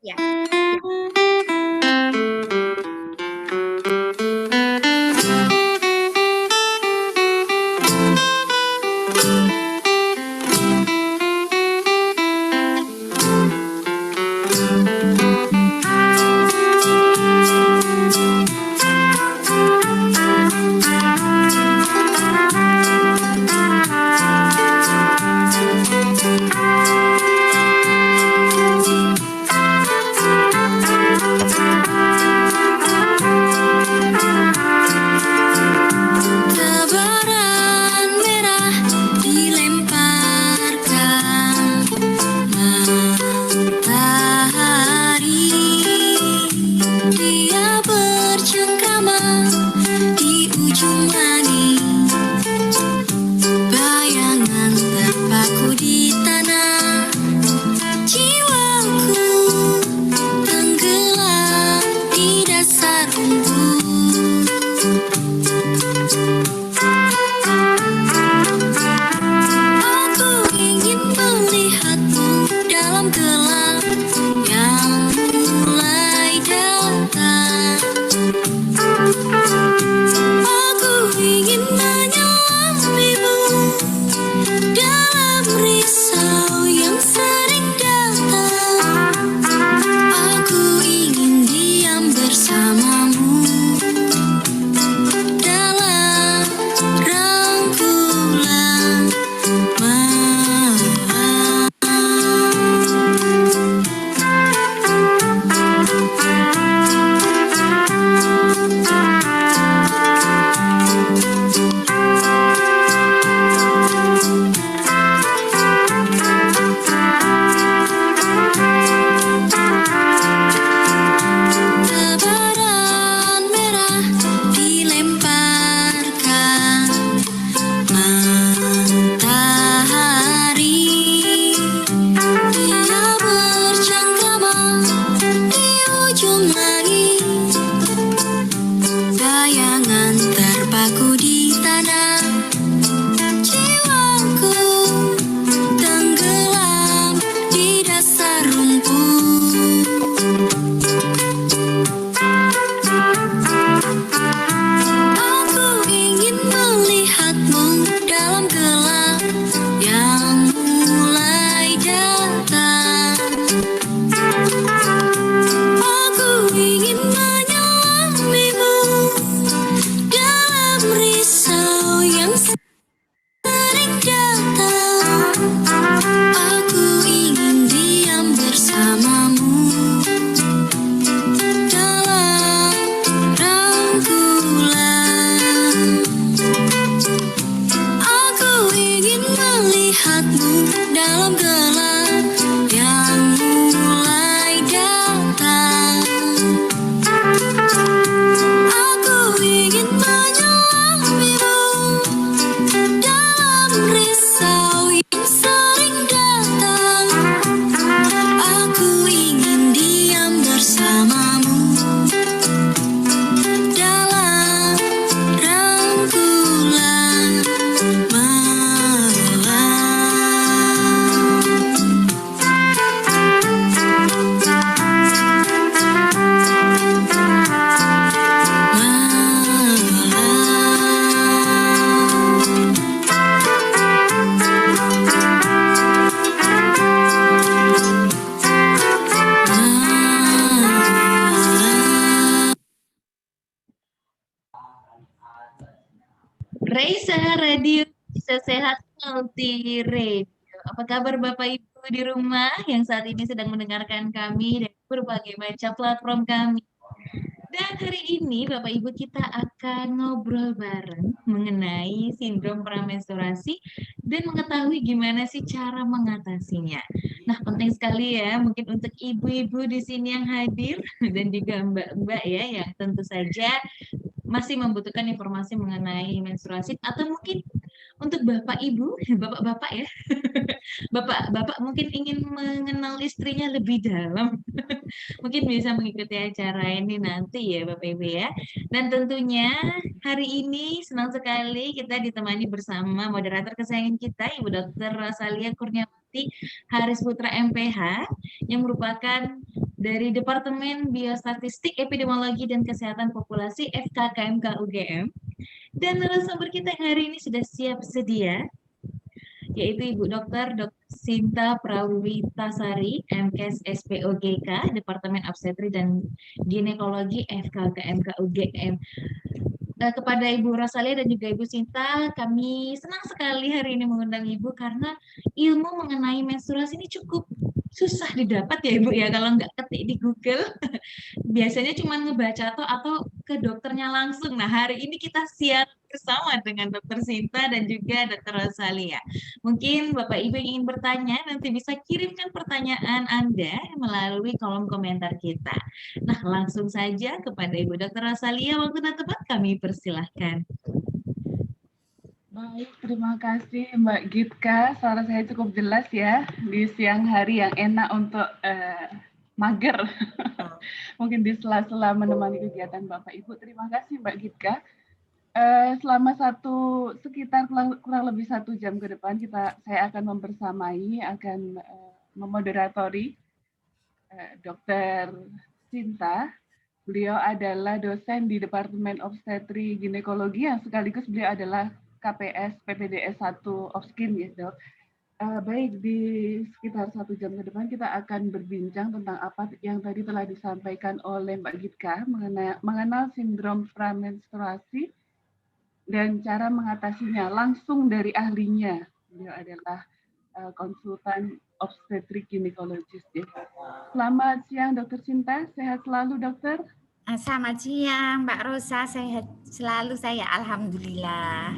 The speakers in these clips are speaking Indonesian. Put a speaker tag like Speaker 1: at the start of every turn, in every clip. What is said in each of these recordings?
Speaker 1: Ya. Raisa Radio Bisa Sehat Multi Radio. Apa kabar Bapak Ibu di rumah yang saat ini sedang mendengarkan kami dari berbagai macam platform kami. Dan hari ini Bapak Ibu kita akan ngobrol bareng mengenai sindrom pramenstruasi dan mengetahui gimana sih cara mengatasinya. Nah, penting sekali ya mungkin untuk ibu-ibu di sini yang hadir dan juga mbak-mbak ya yang tentu saja masih membutuhkan informasi mengenai menstruasi atau mungkin untuk Bapak Ibu, Bapak-bapak ya, Bapak-bapak mungkin ingin mengenal istrinya lebih dalam, mungkin bisa mengikuti acara ini nanti ya Bapak Ibu ya. Dan tentunya hari ini senang sekali kita ditemani bersama moderator kesayangan kita, Ibu Dr. Rosalia Kurniawati Haris Putra MPH, yang merupakan dari Departemen Biostatistik, Epidemiologi, dan Kesehatan Populasi FKKMK UGM. Dan narasumber kita yang hari ini sudah siap sedia, yaitu Ibu Dr. Sinta Prawitasari, MKes SPOGK, Departemen Obstetri dan Ginekologi FKKMK UGM. Kepada Ibu Rosalia dan juga Ibu Sinta, kami senang sekali hari ini mengundang Ibu karena ilmu mengenai menstruasi ini cukup susah didapat ya Ibu ya, kalau nggak ketik di Google. Biasanya cuma ngebaca atau ke dokternya langsung. Nah, hari ini kita siap bersama dengan Dokter Sinta dan juga Dokter Rosalia. Mungkin Bapak Ibu yang ingin bertanya, nanti bisa kirimkan pertanyaan Anda melalui kolom komentar kita. Nah, langsung saja kepada Ibu Dokter Rosalia, waktu dan tempat kami persilahkan.
Speaker 2: Baik, terima kasih Mbak Gitka. Suara saya cukup jelas ya di siang hari yang enak untuk mager. Mungkin di sela-sela menemani kegiatan Bapak Ibu. Terima kasih Mbak Gitka. Selama sekitar kurang lebih 1 jam ke depan saya akan akan memoderatori Dr. Sinta. Beliau adalah dosen di Departemen Obstetri Ginekologi yang sekaligus beliau adalah KPS PPDS 1 Obskin ya dok. Baik, di sekitar 1 jam ke depan kita akan berbincang tentang apa yang tadi telah disampaikan oleh Mbak Gitka mengenal sindrom pramenstruasi dan cara mengatasinya langsung dari ahlinya. Beliau adalah konsultan obstetrik ginekologis. Ya. Selamat siang Dokter Sinta, sehat selalu dokter.
Speaker 3: Selamat siang Mbak Rosa, sehat selalu saya, alhamdulillah.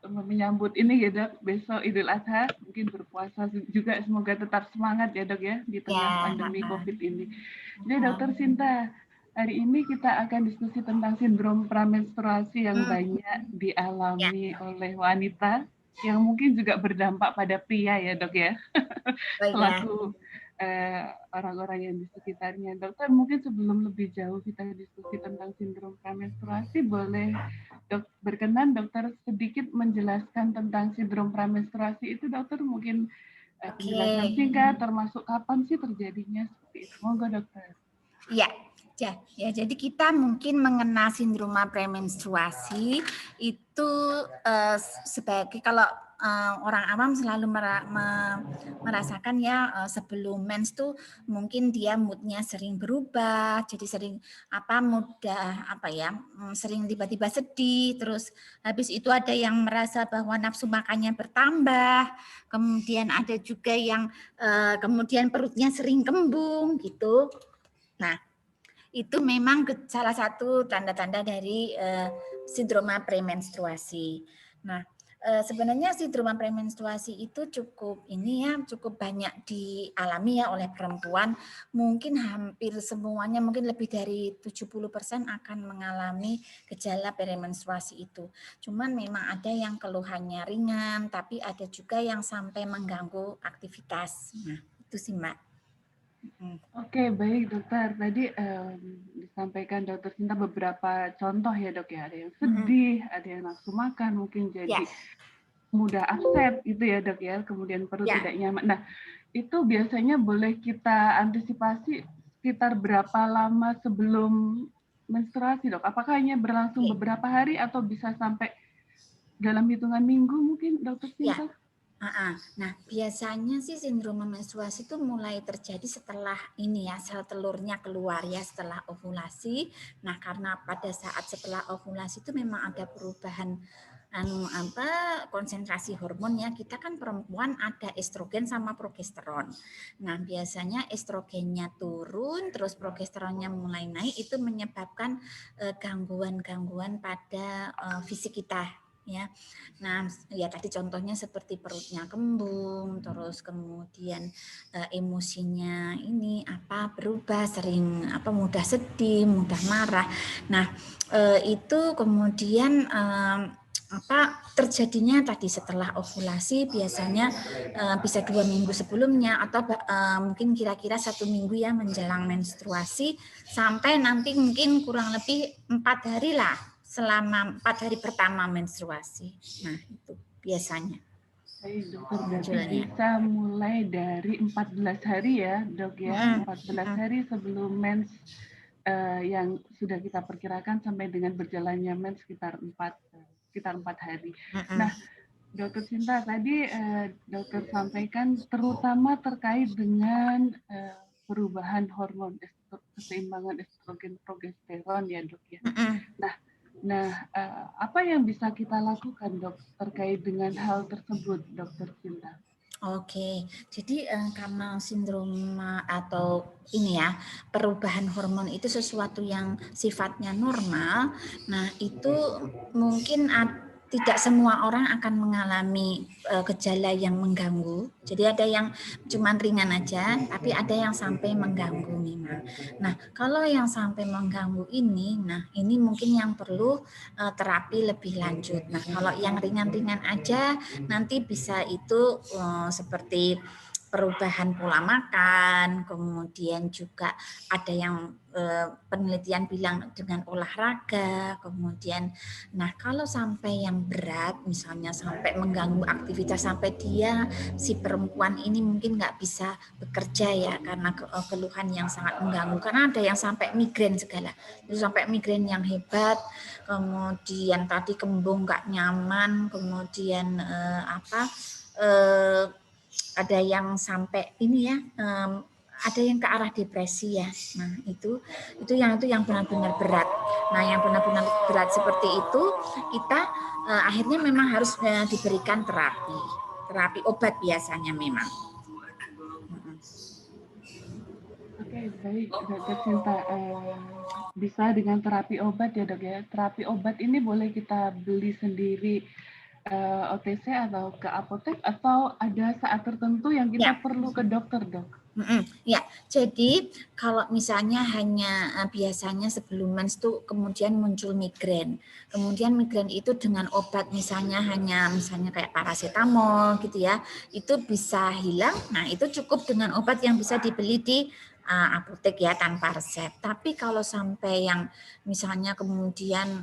Speaker 2: Menyambut ini ya dok, besok Idul Adha, mungkin berpuasa juga, semoga tetap semangat ya dok ya, di tengah pandemi COVID ini. Jadi Dokter Sinta, hari ini kita akan diskusi tentang sindrom pramenstruasi yang banyak dialami oleh wanita, yang mungkin juga berdampak pada pria ya dok ya, selaku orang-orang yang di sekitarnya. Dokter, mungkin sebelum lebih jauh kita diskusi tentang sindrom pramenstruasi, boleh berkenan dokter sedikit menjelaskan tentang sindrom pramenstruasi itu dokter, mungkin penjelasan singkat termasuk kapan sih terjadinya seperti itu. Monggo dokter.
Speaker 3: Ya, jadi kita mungkin mengenal sindrom premenstruasi itu sebagai kalau orang awam selalu merasakan ya sebelum mens tuh mungkin dia moodnya sering berubah, jadi sering sering tiba-tiba sedih, terus habis itu ada yang merasa bahwa nafsu makannya bertambah, kemudian ada juga yang kemudian perutnya sering kembung gitu. Nah, itu memang salah satu tanda-tanda dari sindroma premenstruasi. Nah, sebenarnya sindroma premenstruasi itu cukup banyak dialami ya oleh perempuan. Mungkin hampir semuanya, mungkin lebih dari 70% akan mengalami gejala premenstruasi itu. Cuman memang ada yang keluhannya ringan, tapi ada juga yang sampai mengganggu aktivitas. Nah, itu sih Mbak.
Speaker 2: Oke, baik dokter. Tadi disampaikan dokter Sinta beberapa contoh ya dok ya. Ada yang sedih, ada yang nafsu makan, mungkin jadi mudah upset gitu ya dok ya. Kemudian perut tidak nyaman. Nah, itu biasanya boleh kita antisipasi sekitar berapa lama sebelum menstruasi dok? Apakah hanya berlangsung beberapa hari atau bisa sampai dalam hitungan minggu mungkin dokter Sinta?
Speaker 3: Nah, biasanya sih sindrom menstruasi itu mulai terjadi setelah sel telurnya keluar ya, setelah ovulasi. Nah, karena pada saat setelah ovulasi itu memang ada perubahan konsentrasi hormonnya. Kita kan perempuan ada estrogen sama progesteron. Nah, biasanya estrogennya turun, terus progesteronnya mulai naik, itu menyebabkan gangguan-gangguan pada fisik kita. Ya, nah ya tadi contohnya seperti perutnya kembung, terus kemudian emosinya berubah, sering mudah sedih, mudah marah. Nah itu kemudian terjadinya tadi setelah ovulasi biasanya bisa 2 minggu sebelumnya atau mungkin kira-kira 1 minggu ya menjelang menstruasi sampai nanti mungkin kurang lebih 4 hari lah selama 4 hari pertama menstruasi. Nah itu biasanya.
Speaker 2: Baik dokter, berarti
Speaker 3: munculnya.
Speaker 2: bisa mulai dari 14 hari ya dok ya, 14 hari sebelum mens yang sudah kita perkirakan sampai dengan berjalannya mens sekitar 4 hari. Nah, Dokter Sinta, tadi dokter sampaikan terutama terkait dengan perubahan hormon keseimbangan estrogen progesteron ya dok ya. Nah, apa yang bisa kita lakukan dok terkait dengan hal tersebut, Dokter Sinta?
Speaker 3: Oke, jadi karena sindrom atau ini ya perubahan hormon itu sesuatu yang sifatnya normal. Nah itu mungkin tidak semua orang akan mengalami gejala yang mengganggu. Jadi ada yang cuman ringan aja, tapi ada yang sampai mengganggu memang. Nah kalau yang sampai mengganggu ini, nah ini mungkin yang perlu terapi lebih lanjut. Nah kalau yang ringan-ringan aja nanti bisa itu seperti perubahan pola makan, kemudian juga ada yang penelitian bilang dengan olahraga, kemudian nah kalau sampai yang berat misalnya sampai mengganggu aktivitas sampai dia si perempuan ini mungkin nggak bisa bekerja ya karena keluhan yang sangat mengganggu, karena ada yang sampai migrain segala, itu sampai migrain yang hebat, kemudian tadi kembung nggak nyaman, kemudian ada yang sampai ini ya, ada yang ke arah depresi ya. Nah itu yang benar-benar berat. Nah yang benar-benar berat seperti itu kita akhirnya memang harus diberikan terapi obat biasanya memang.
Speaker 2: Oke, baik Dokter Sinta, bisa dengan terapi obat ya dok ya. Terapi obat ini boleh kita beli sendiri OTC atau ke apotek atau ada saat tertentu yang kita perlu ke dokter dok?
Speaker 3: Ya, jadi kalau misalnya hanya biasanya sebelum mens itu kemudian muncul migrain. Kemudian migrain itu dengan obat misalnya kayak paracetamol gitu ya, itu bisa hilang. Nah, itu cukup dengan obat yang bisa dibeli di apotek ya tanpa resep. Tapi kalau sampai yang misalnya kemudian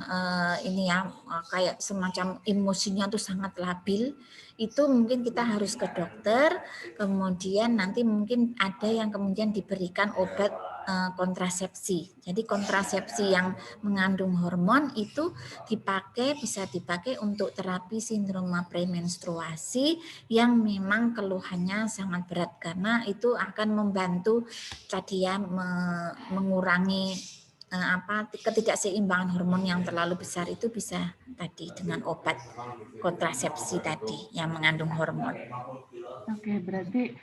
Speaker 3: ini ya kayak semacam emosinya tuh sangat labil, itu mungkin kita harus ke dokter, kemudian nanti mungkin ada yang kemudian diberikan obat kontrasepsi. Jadi kontrasepsi yang mengandung hormon itu bisa dipakai untuk terapi sindrom premenstruasi yang memang keluhannya sangat berat, karena itu akan membantu tadi ya mengurangi ketidakseimbangan hormon yang terlalu besar, itu bisa tadi dengan obat kontrasepsi tadi yang mengandung hormon.
Speaker 2: Oke, berarti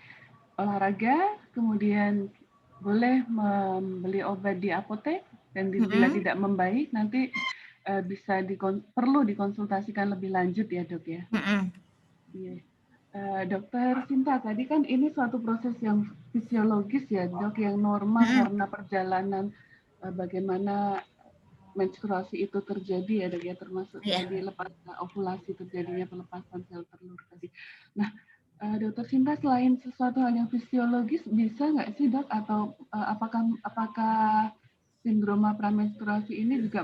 Speaker 2: olahraga, kemudian boleh membeli obat di apotek, dan bila tidak membaik nanti bisa perlu dikonsultasikan lebih lanjut ya dok ya. Yeah. Dokter Sinta, tadi kan ini suatu proses yang fisiologis ya dok, yang normal karena perjalanan bagaimana menstruasi itu terjadi ya dok ya, termasuk tadi lepas ovulasi terjadinya pelepasan sel telur tadi. Nah, Dokter Sinta, selain sesuatu hal yang fisiologis, bisa nggak sih dok, atau apakah sindroma pramenstruasi ini juga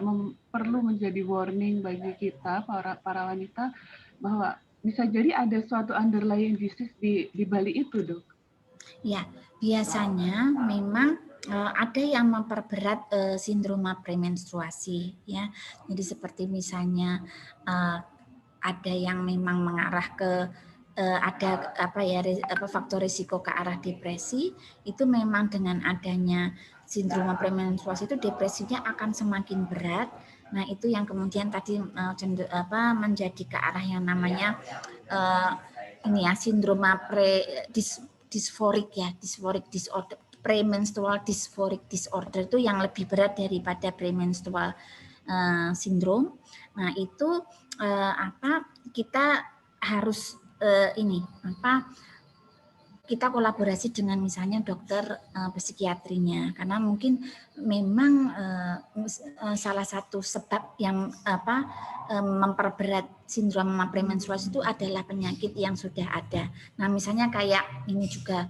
Speaker 2: perlu menjadi warning bagi kita para wanita bahwa bisa jadi ada suatu underlying disease di balik itu dok?
Speaker 3: Ya, biasanya memang ada yang memperberat sindroma premenstruasi ya. Jadi seperti misalnya ada yang memang mengarah ke ada faktor risiko ke arah depresi, itu memang dengan adanya sindroma premenstruasi itu depresinya akan semakin berat. Nah itu yang kemudian tadi menjadi ke arah yang namanya sindroma dysphoric disorder, premenstrual dysphoric disorder itu yang lebih berat daripada premenstrual syndrome. Nah itu kita harus kita kolaborasi dengan misalnya dokter psikiatrinya, karena mungkin memang salah satu sebab yang memperberat sindrom premenstruasi itu adalah penyakit yang sudah ada. Nah, misalnya kayak ini juga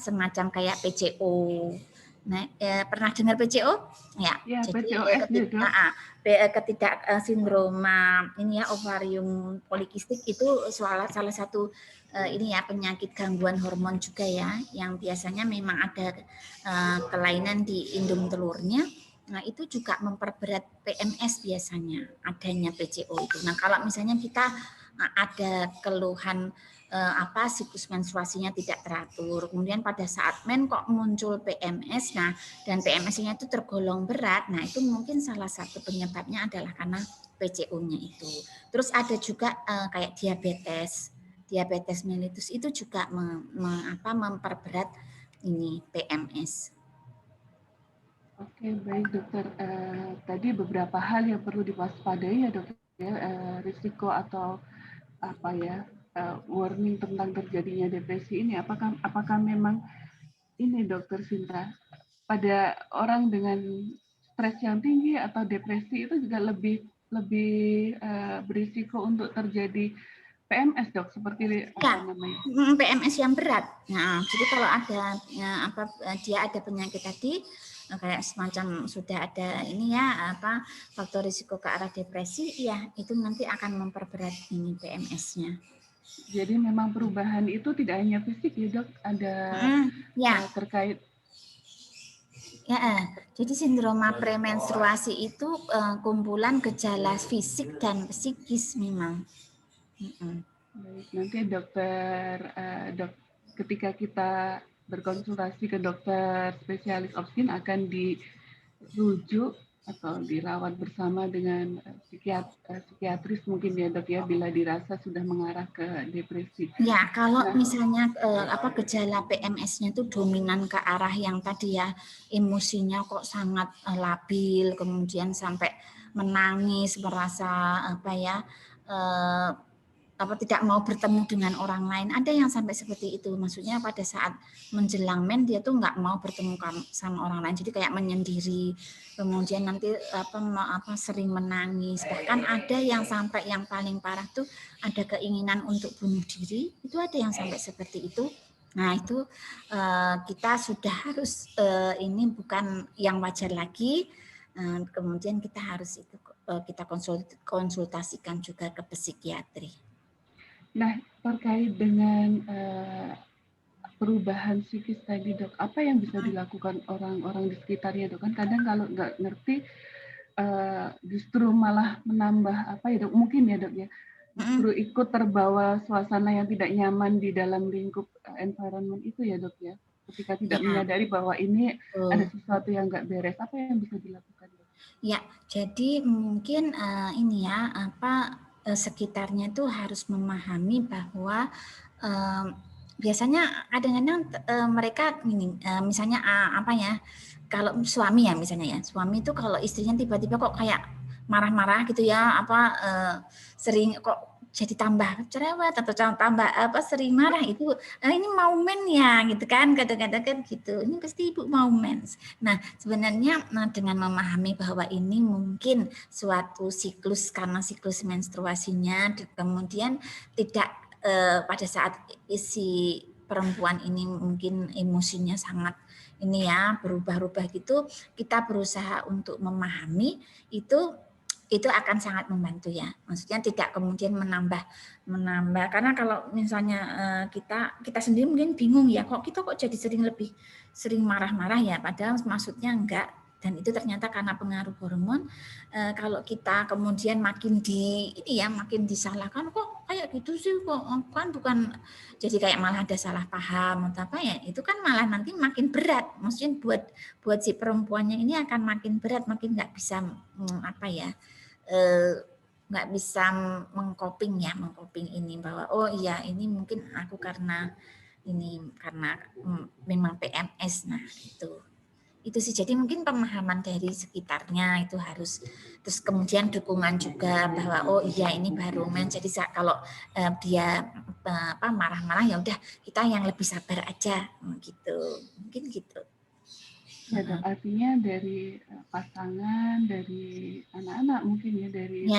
Speaker 3: semacam kayak PCO. Nah, pernah dengar PCO? Ya, jadi
Speaker 2: PCOS
Speaker 3: ketidak sindroma ini ya ovarium polikistik itu salah satu ini ya penyakit gangguan hormon juga ya, yang biasanya memang ada kelainan di indung telurnya. Nah, itu juga memperberat PMS biasanya adanya PCO itu. Nah, kalau misalnya kita ada keluhan siklus menstruasinya tidak teratur, kemudian pada saat kok muncul PMS, nah dan PMS-nya itu tergolong berat, nah itu mungkin salah satu penyebabnya adalah karena PCO-nya itu. Terus ada juga kayak diabetes mellitus itu juga memperberat ini PMS.
Speaker 2: Oke, baik dokter. Tadi beberapa hal yang perlu diwaspadai ya dokter, risiko atau warning tentang terjadinya depresi ini. Apakah memang ini dokter Sinta, pada orang dengan stres yang tinggi atau depresi itu juga lebih berisiko untuk terjadi PMS dok, seperti namanya?
Speaker 3: PMS yang berat. Nah, jadi kalau ada dia ada penyakit tadi kayak semacam sudah ada ini ya faktor risiko ke arah depresi, ya itu nanti akan memperberat ini PMS-nya.
Speaker 2: Jadi memang perubahan itu tidak hanya fisik ya dok, ada terkait.
Speaker 3: Ya, jadi sindroma premenstruasi itu kumpulan gejala fisik dan psikis memang.
Speaker 2: Baik, nanti dokter ketika kita berkonsultasi ke dokter spesialis obstin akan dirujuk atau dirawat bersama dengan psikiatris mungkin ya dok ya, bila dirasa sudah mengarah ke depresi.
Speaker 3: Ya, kalau misalnya gejala PMS-nya itu dominan ke arah yang tadi ya, emosinya kok sangat labil, kemudian sampai menangis, merasa tidak mau bertemu dengan orang lain. Ada yang sampai seperti itu. Maksudnya pada saat menjelang dia tuh nggak mau bertemu sama orang lain. Jadi kayak menyendiri. Kemudian nanti sering menangis. Bahkan ada yang sampai yang paling parah tuh ada keinginan untuk bunuh diri. Itu ada yang sampai seperti itu. Nah, itu kita sudah harus ini bukan yang wajar lagi. Kemudian kita harus kita konsultasikan juga ke psikiatri.
Speaker 2: Nah, terkait dengan perubahan psikis tadi dok, apa yang bisa dilakukan orang-orang di sekitarnya dok? Kan kadang kalau nggak ngerti justru malah menambah dok, mungkin ya dok ya, justru ikut terbawa suasana yang tidak nyaman di dalam lingkup environment itu ya dok ya, ketika tidak menyadari bahwa ini ada sesuatu yang nggak beres. Apa yang bisa dilakukan dok?
Speaker 3: Ya, jadi mungkin ini ya sekitarnya itu harus memahami bahwa biasanya kadang-kadang mereka ini misalnya kalau suami ya misalnya ya, suami itu kalau istrinya tiba-tiba kok kayak marah-marah gitu ya, sering kok jadi tambah cerewet atau tambah sering marah, itu ini mau men ya gitu kan, kadang-kadang kan gitu, ini pasti ibu mau mens. Nah sebenarnya dengan memahami bahwa ini mungkin suatu siklus karena siklus menstruasinya, kemudian tidak pada saat si perempuan ini mungkin emosinya sangat ini ya berubah-ubah gitu, kita berusaha untuk memahami itu akan sangat membantu ya. Maksudnya tidak kemudian menambah karena kalau misalnya kita sendiri mungkin bingung ya, kok jadi lebih sering marah-marah ya, padahal maksudnya enggak, dan itu ternyata karena pengaruh hormon. Kalau kita kemudian makin disalahkan, kok kayak gitu sih, kok kan bukan, jadi kayak malah ada salah paham atau apa ya, itu kan malah nanti makin berat. Maksudnya buat si perempuannya ini akan makin berat, makin nggak bisa nggak bisa mengcoping ini, bahwa oh iya ini mungkin aku karena memang PMS. Nah Itu sih, jadi mungkin pemahaman dari sekitarnya itu harus, terus kemudian dukungan juga bahwa oh iya ini baru jadi kalau dia marah-marah ya udah kita yang lebih sabar aja gitu, mungkin gitu.
Speaker 2: Ya dok, artinya dari pasangan, dari anak-anak mungkin ya, dari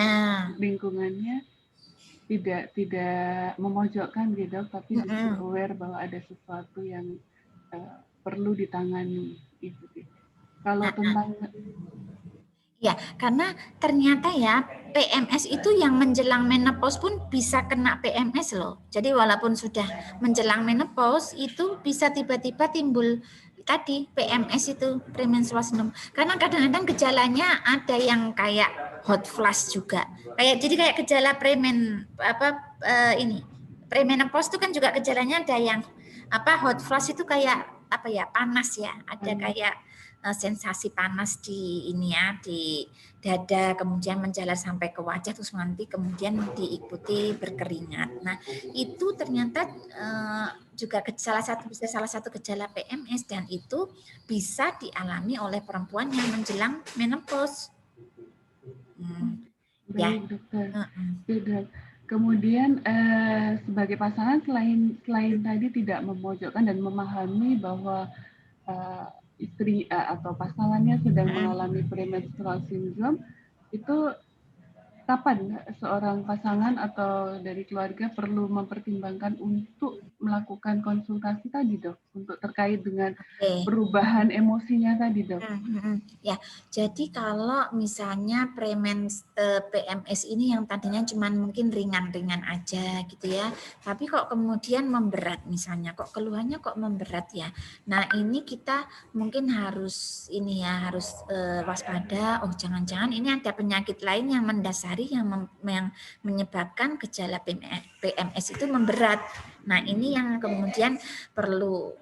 Speaker 2: lingkungannya tidak memojokkan gitu, tapi justru aware bahwa ada sesuatu yang perlu ditangani itu. Kalau tentang
Speaker 3: ya, karena ternyata ya PMS itu yang menjelang menopause pun bisa kena PMS loh. Jadi walaupun sudah menjelang menopause itu bisa tiba-tiba timbul tadi PMS itu, premenstrual syndrome. Karena kadang-kadang gejalanya ada yang kayak hot flash juga. Jadi kayak gejala premenopause itu kan juga gejalanya ada yang hot flash itu kayak panas ya, ada kayak sensasi panas di di dada, kemudian menjalar sampai ke wajah, terus nanti kemudian diikuti berkeringat. Nah, itu ternyata juga salah satu gejala PMS, dan itu bisa dialami oleh perempuan yang menjelang menopause.
Speaker 2: Baik, dokter. Kemudian sebagai pasangan selain tadi tidak memojokkan dan memahami bahwa istri atau pasangannya sedang mengalami premenstrual syndrome, itu kapan seorang pasangan atau dari keluarga perlu mempertimbangkan untuk melakukan konsultasi tadi dok, untuk terkait dengan perubahan emosinya tadi dok?
Speaker 3: Ya, jadi kalau misalnya PMS ini yang tadinya cuma mungkin ringan-ringan aja gitu ya, tapi kok kemudian memberat misalnya, kok keluhannya kok memberat ya. Nah ini kita mungkin harus waspada, oh jangan-jangan ini ada penyakit lain yang mendasari yang menyebabkan gejala PMS itu memberat. Nah ini yang kemudian perlu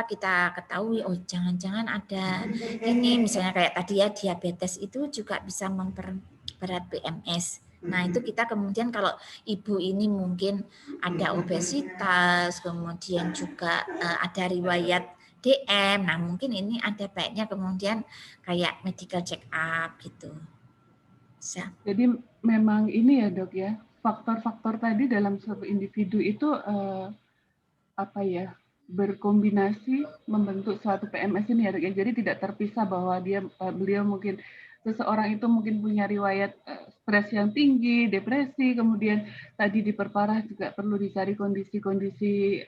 Speaker 3: kita ketahui, oh jangan-jangan ada ini misalnya kayak tadi ya diabetes itu juga bisa memperberat PMS. Nah itu kita kemudian kalau ibu ini mungkin ada obesitas, kemudian juga ada riwayat DM, nah mungkin ini ada baiknya kemudian kayak medical check up gitu.
Speaker 2: Jadi memang ini ya dok ya, faktor-faktor tadi dalam suatu individu itu berkombinasi membentuk suatu PMS ini ya dok ya. Jadi tidak terpisah bahwa beliau mungkin seseorang itu mungkin punya riwayat stres yang tinggi, depresi, kemudian tadi diperparah juga perlu dicari kondisi-kondisi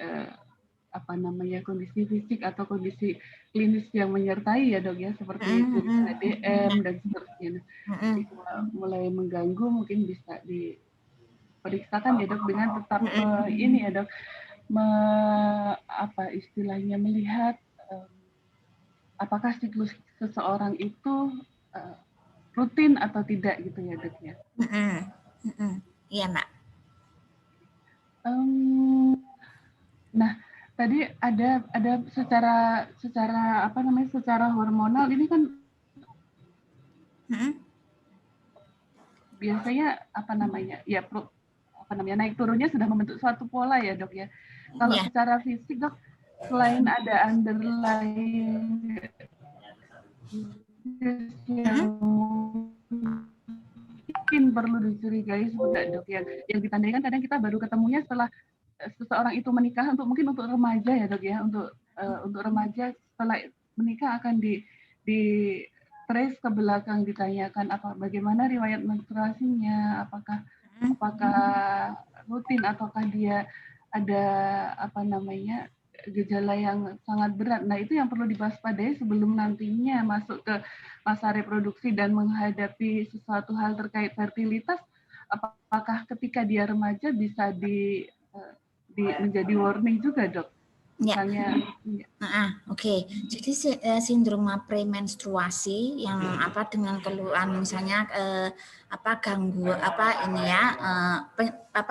Speaker 2: kondisi fisik atau kondisi klinis yang menyertai ya dok ya, seperti DM dan seterusnya. Mulai mengganggu mungkin bisa diperiksakan ya dok, dengan tetap ini ya dok, istilahnya melihat apakah siklus seseorang itu rutin atau tidak gitu ya dok ya.
Speaker 3: Iya mbak.
Speaker 2: Nah tadi ada secara hormonal ini kan biasanya naik turunnya sudah membentuk suatu pola ya dok ya. Kalau secara fisik dok, selain ada underlying yang mungkin perlu dicurigai sebenarnya dok, yang ditandai kan kadang kita baru ketemunya setelah seseorang itu menikah, mungkin untuk remaja ya dok ya, untuk remaja setelah menikah akan di trace ke belakang, ditanyakan bagaimana riwayat menstruasinya, apakah rutin ataukah dia ada gejala yang sangat berat. Nah itu yang perlu diwaspadai sebelum nantinya masuk ke masa reproduksi dan menghadapi sesuatu hal terkait fertilitas. Apakah ketika dia remaja bisa menjadi warning juga dok? Misalnya,
Speaker 3: Oke. Jadi sindrom premenstruasi yang dengan keluhan misalnya ganggu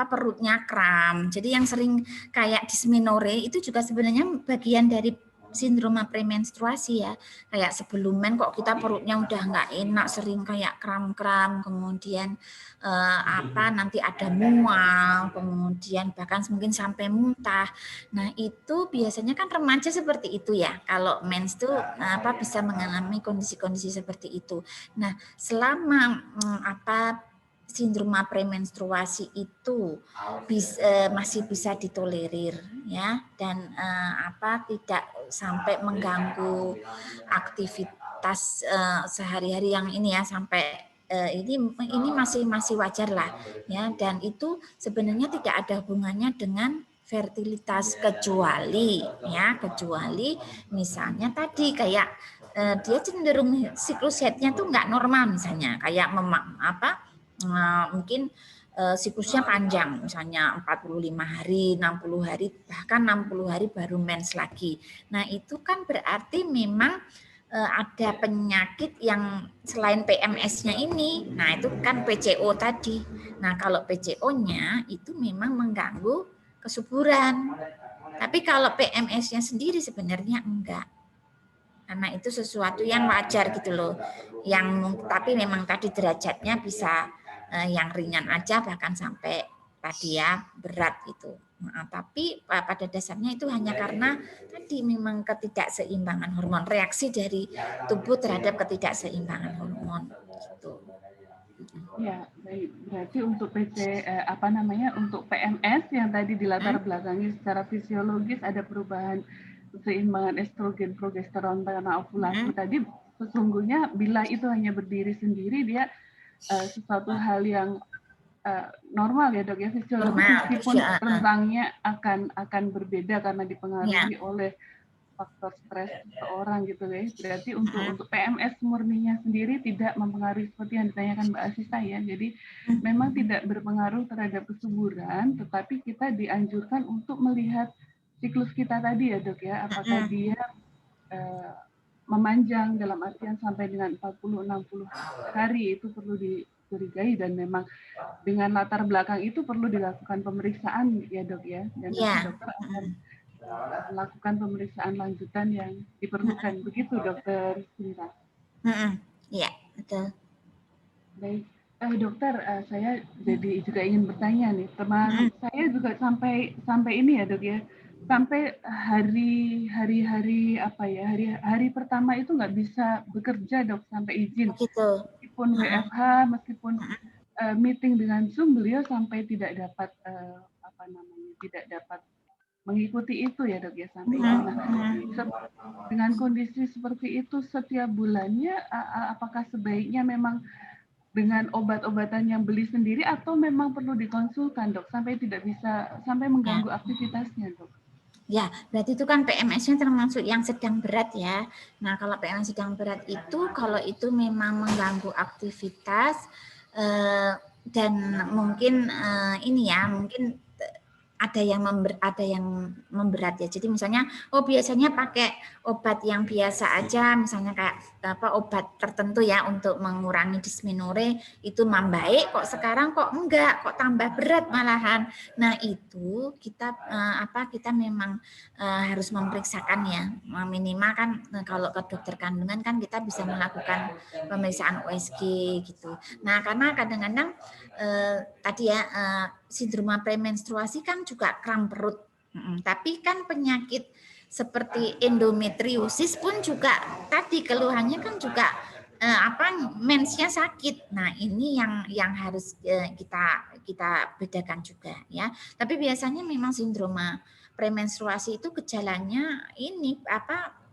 Speaker 3: perutnya kram. Jadi yang sering kayak dysmenorrhea itu juga sebenarnya bagian dari sindroma premenstruasi ya, kayak sebelum men kok kita perutnya udah nggak enak, sering kayak kram-kram, kemudian nanti ada mual, kemudian bahkan mungkin sampai muntah. Nah itu biasanya kan remaja seperti itu ya, kalau mens tuh bisa mengalami kondisi-kondisi seperti itu. Nah selama sindroma premenstruasi itu masih bisa ditolerir ya, dan tidak sampai mengganggu aktivitas sehari-hari yang ini ya, sampai ini masih wajar lah ya, dan itu sebenarnya tidak ada hubungannya dengan fertilitas, kecuali misalnya tadi kayak dia cenderung siklus headnya tuh nggak normal, misalnya kayak mungkin siklusnya panjang, misalnya 45 hari, 60 hari, bahkan 60 hari baru mens lagi. Nah itu kan berarti memang ada penyakit yang selain PMS-nya ini. Nah itu kan PCO tadi. Nah kalau PCO-nya itu memang mengganggu kesuburan. Tapi kalau PMS-nya sendiri sebenarnya enggak. Karena itu sesuatu yang wajar gitu loh. Tapi memang tadi derajatnya bisa yang ringan aja, bahkan sampai tadi ya berat itu. Nah, tapi pada dasarnya itu hanya karena tadi memang ketidakseimbangan hormon, reaksi dari tubuh terhadap ketidakseimbangan hormon gitu.
Speaker 2: Ya, baik. Berarti untuk untuk PMS yang tadi dilatar belakangi secara fisiologis ada perubahan keseimbangan estrogen, progesteron karena ovulasi tadi, sesungguhnya bila itu hanya berdiri sendiri, dia sesuatu hal yang normal ya dok ya, fisiologis, meskipun rentangnya akan berbeda karena dipengaruhi oleh faktor stres seseorang gitu ya. Berarti untuk PMS murninya sendiri tidak mempengaruhi seperti yang ditanyakan Mbak Asisa ya. Jadi memang tidak berpengaruh terhadap kesuburan, tetapi kita dianjurkan untuk melihat siklus kita tadi ya dok ya, apakah dia memanjang dalam artian sampai dengan 40-60 hari, itu perlu dicurigai, dan memang dengan latar belakang itu perlu dilakukan pemeriksaan ya dok ya, dan dokter akan melakukan pemeriksaan lanjutan yang diperlukan. Begitu dokter Sinta?
Speaker 3: Iya, betul.
Speaker 2: Baik, dokter, saya jadi juga ingin bertanya nih, teman saya juga sampai ini ya dok ya, sampai hari pertama itu nggak bisa bekerja dok, sampai izin, meskipun WFH, meskipun meeting dengan Zoom, beliau sampai tidak dapat tidak dapat mengikuti itu ya dok ya, sampai itu. Nah, dengan kondisi seperti itu setiap bulannya, apakah sebaiknya memang dengan obat-obatan yang beli sendiri, atau memang perlu dikonsultan dok, sampai tidak bisa, sampai mengganggu aktivitasnya dok?
Speaker 3: Ya, berarti itu kan PMS-nya termasuk yang sedang berat ya. Nah, kalau PMS sedang berat itu, kalau itu memang mengganggu aktivitas dan mungkin mungkin ada yang memberat ya. Jadi misalnya, biasanya pakai obat yang biasa aja, misalnya kayak obat tertentu ya untuk mengurangi dysmenorrhea, itu membaik, kok sekarang kok enggak, kok tambah berat malahan. Nah itu kita kita memang harus memeriksakan ya, minimal kan kalau ke dokter kandungan kan kita bisa melakukan pemeriksaan USG gitu. Nah karena kadang-kadang tadi ya sindroma premenstruasi kan juga kram perut, tapi kan penyakit seperti endometriosis pun juga tadi keluhannya kan juga mensnya sakit. Nah ini yang harus kita bedakan juga ya. Tapi biasanya memang sindroma premenstruasi itu gejalanya ini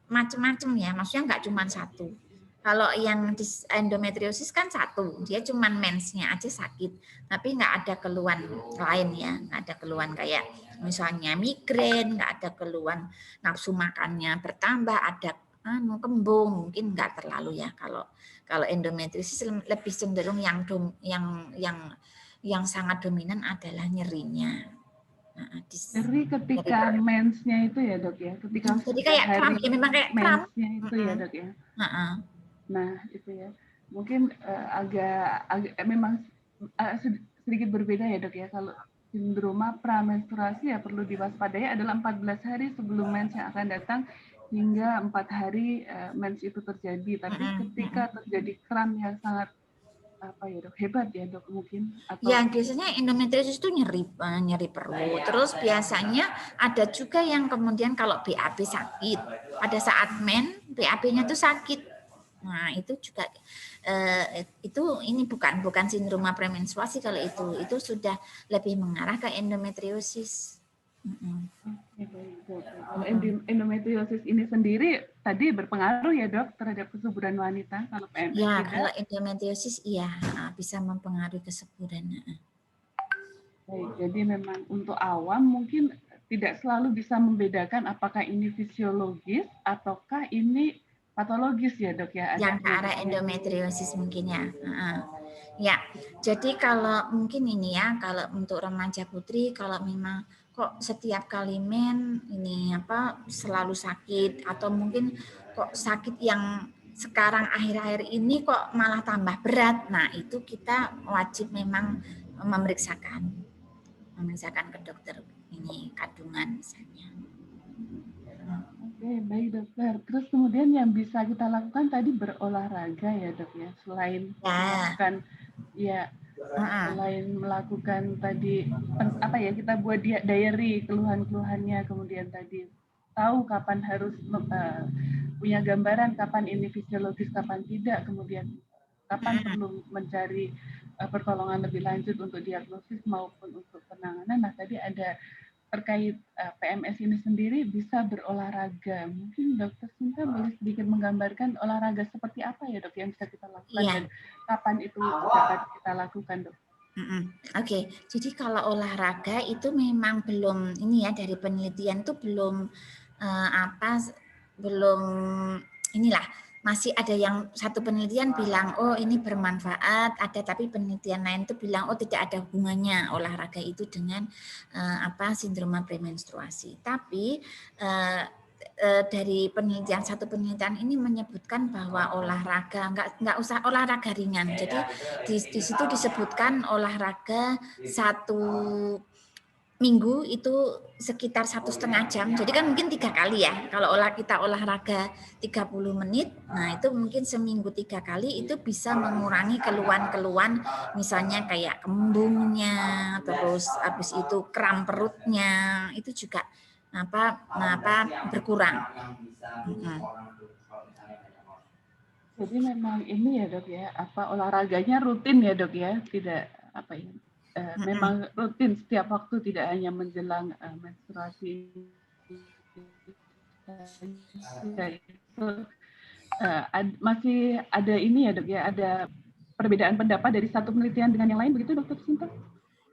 Speaker 3: macam-macam ya, maksudnya nggak cuma satu. Kalau yang endometriosis kan satu, dia cuma mensnya aja sakit, tapi nggak ada keluhan lain ya, nggak ada keluhan kayak misalnya migrain, nggak ada keluhan nafsu makannya bertambah, ada kembung, mungkin nggak terlalu ya. Kalau endometriosis lebih cenderung yang sangat dominan adalah nyerinya.
Speaker 2: Nyeri ketika mensnya itu ya dok ya, ketika
Speaker 3: jadi kayak kram, ya memang kayak kram
Speaker 2: mensnya itu ya dok ya. Nah itu ya, mungkin agak memang sedikit berbeda ya dok ya. Kalau sindroma pramenstruasi ya perlu diwaspadai adalah 14 hari sebelum mens yang akan datang, hingga 4 hari mens itu terjadi. Tapi ketika terjadi kram yang sangat dok, hebat ya dok mungkin, atau
Speaker 3: ya biasanya endometriosis itu nyeri perut. Terus biasanya ada juga yang kemudian kalau BAB sakit pada saat BAB-nya itu sakit. Nah itu juga itu ini bukan sindroma premenstruasi kalau itu sudah lebih mengarah ke endometriosis.
Speaker 2: Kalau endometriosis ini sendiri tadi berpengaruh ya dok terhadap kesuburan wanita kalau PMS
Speaker 3: ya,
Speaker 2: tidak?
Speaker 3: kalau endometriosis iya bisa mempengaruhi kesuburan.
Speaker 2: Baik, jadi memang untuk awam mungkin tidak selalu bisa membedakan apakah ini fisiologis ataukah ini patologis ya dok ya?
Speaker 3: Yang ke arah endometriosis mungkin ya. Ya, jadi kalau mungkin ini ya, kalau untuk remaja putri, kalau memang kok setiap kali ini selalu sakit atau mungkin kok sakit yang sekarang akhir-akhir ini kok malah tambah berat. Nah, itu kita wajib memang memeriksakan ke dokter ini kandungan misalnya.
Speaker 2: Oke, baik dokter. Terus kemudian yang bisa kita lakukan tadi berolahraga ya dok ya, selain melakukan selain melakukan tadi kita buat diary keluhan-keluhannya, kemudian tadi tahu kapan harus punya gambaran kapan ini fisiologis, kapan tidak, kemudian kapan perlu mencari pertolongan lebih lanjut untuk diagnosis maupun untuk penanganan. Nah tadi ada terkait PMS ini sendiri bisa berolahraga. Mungkin Dokter Sinta boleh sedikit menggambarkan olahraga seperti apa ya dok yang bisa kita lakukan dan kapan itu dapat kita lakukan dok?
Speaker 3: Oke, jadi kalau olahraga itu memang belum ini ya, dari penelitian itu belum masih ada yang satu penelitian bilang oh ini bermanfaat, ada tapi penelitian lain itu bilang oh tidak ada hubungannya olahraga itu dengan sindroma premenstruasi. Tapi dari satu penelitian ini menyebutkan bahwa olahraga nggak usah olahraga ringan. Jadi di situ disebutkan olahraga 1 minggu itu sekitar 1,5 jam. Jadi kan mungkin 3 kali ya. Kalau kita olahraga 30 menit, nah itu mungkin seminggu 3 kali itu bisa mengurangi keluhan-keluhan misalnya kayak kembungnya, terus habis itu kram perutnya, itu juga berkurang.
Speaker 2: Jadi memang ini ya dok ya, olahraganya rutin ya dok ya, tidak memang rutin setiap waktu, tidak hanya menjelang menstruasi. Masih ada ini ya dok ya, ada perbedaan pendapat dari satu penelitian dengan yang lain begitu Dokter Sinta?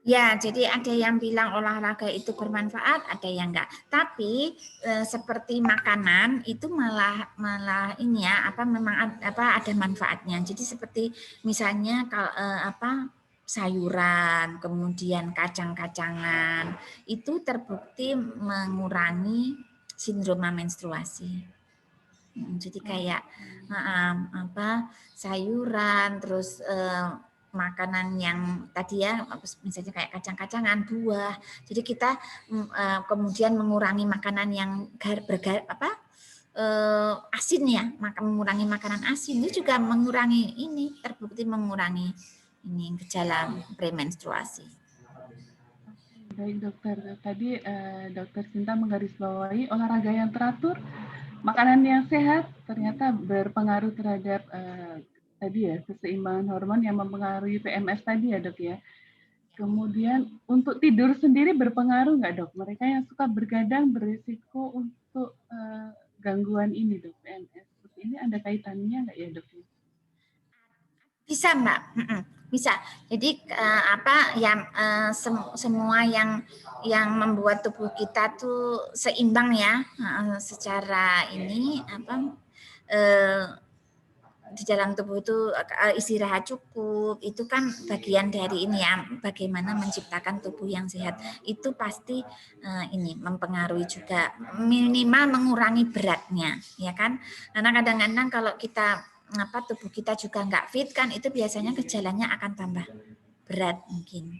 Speaker 3: Ya, jadi ada yang bilang olahraga itu bermanfaat, ada yang enggak. Tapi seperti makanan itu malah ini ya, memang ada manfaatnya. Jadi seperti misalnya kalau sayuran, kemudian kacang-kacangan itu terbukti mengurangi sindroma menstruasi. Jadi kayak sayuran, terus makanan yang tadi ya, misalnya kayak kacang-kacangan, buah. Jadi kita kemudian mengurangi makanan yang asin ya, mengurangi makanan asin itu juga terbukti mengurangi gejala premenstruasi.
Speaker 2: Baik dokter, tadi Dokter Sinta menggarisbawahi olahraga yang teratur, makanan yang sehat ternyata berpengaruh terhadap tadi ya keseimbangan hormon yang mempengaruhi PMS tadi ya dok ya. Kemudian untuk tidur sendiri berpengaruh nggak dok? Mereka yang suka bergadang berisiko untuk gangguan ini dok, PMS. Ini ada kaitannya nggak ya dok?
Speaker 3: Bisa Mbak, bisa. Jadi semua yang membuat tubuh kita tuh seimbang ya, secara ini di dalam tubuh itu istirahat cukup, itu kan bagian dari ini ya, bagaimana menciptakan tubuh yang sehat. Itu pasti ini mempengaruhi juga, minimal mengurangi beratnya, ya kan? Karena kadang-kadang kalau kita tubuh kita juga nggak fit kan, itu biasanya gejalanya akan tambah berat mungkin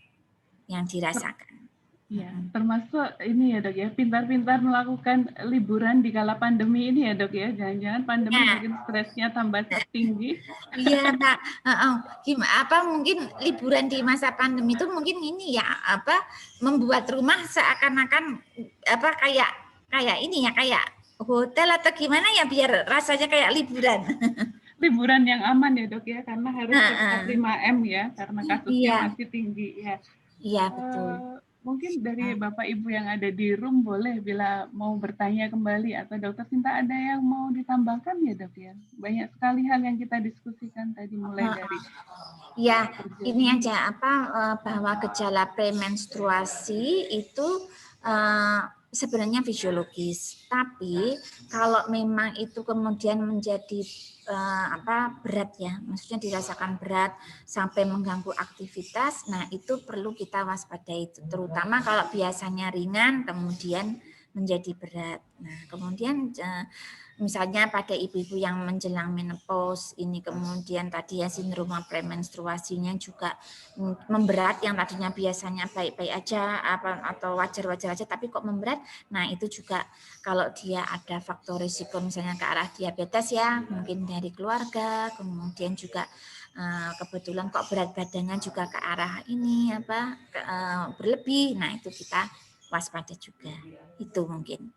Speaker 3: yang dirasakan.
Speaker 2: Ya, termasuk ini ya dok ya, pintar-pintar melakukan liburan di kala pandemi ini ya dok ya, jangan-jangan pandemi
Speaker 3: Ya.
Speaker 2: bikin stresnya tambah tinggi.
Speaker 3: Iya, Kak. Apa mungkin liburan di masa pandemi itu mungkin ini ya apa membuat rumah seakan-akan apa kayak ini ya kayak hotel atau gimana ya biar rasanya kayak liburan.
Speaker 2: Liburan yang aman ya dok ya, karena harus tetap 5M ya, karena kasusnya
Speaker 3: Iya,
Speaker 2: masih tinggi ya.
Speaker 3: iya betul.
Speaker 2: Mungkin dari Bapak Ibu yang ada di room boleh bila mau bertanya kembali atau Dokter Sinta ada yang mau ditambahkan ya dok ya. Banyak sekali hal yang kita diskusikan tadi mulai dari
Speaker 3: ya ini aja apa bahwa gejala premenstruasi itu sebenarnya fisiologis, tapi kalau memang itu kemudian menjadi berat ya, maksudnya dirasakan berat sampai mengganggu aktivitas, nah itu perlu kita waspadai, terutama kalau biasanya ringan kemudian menjadi berat. Nah kemudian misalnya pada ibu-ibu yang menjelang menopause ini kemudian tadi ya sindrom premenstruasinya juga memberat, yang tadinya biasanya baik-baik aja atau wajar-wajar aja tapi kok memberat. Nah itu juga kalau dia ada faktor risiko misalnya ke arah diabetes ya, mungkin dari keluarga, kemudian juga kebetulan kok berat badannya juga ke arah ini berlebih. Nah itu kita waspada juga, itu mungkin.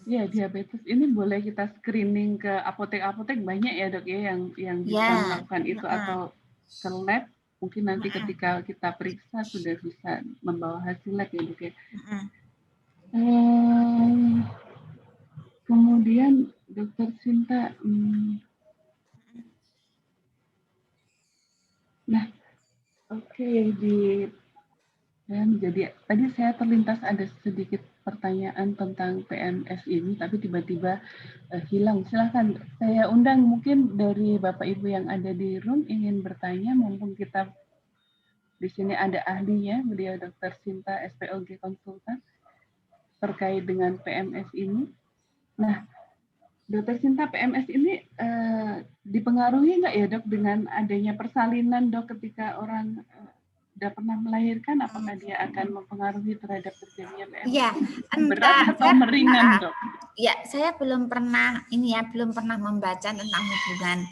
Speaker 2: Ya, diabetes ini boleh kita screening ke apotek-apotek banyak ya dok ya yang bisa melakukan itu atau ke lab, mungkin nanti ketika kita periksa sudah bisa membawa hasil lab ya dok ya. Kemudian Dokter Sinta, nah oke, jadi tadi saya terlintas ada sedikit pertanyaan tentang PMS ini, tapi tiba-tiba hilang. Silahkan saya undang mungkin dari Bapak Ibu yang ada di room ingin bertanya, mumpung kita di sini ada ahlinya, beliau Dr. Sinta SPOG Konsultan terkait dengan PMS ini. Nah, Dr. Sinta, PMS ini dipengaruhi nggak ya dok dengan adanya persalinan dok ketika orang sudah pernah melahirkan, apakah dia akan mempengaruhi terhadap terjadinya PMS?
Speaker 3: Iya,
Speaker 2: berat atau meringan dok?
Speaker 3: Ya, saya belum pernah membaca tentang hubungan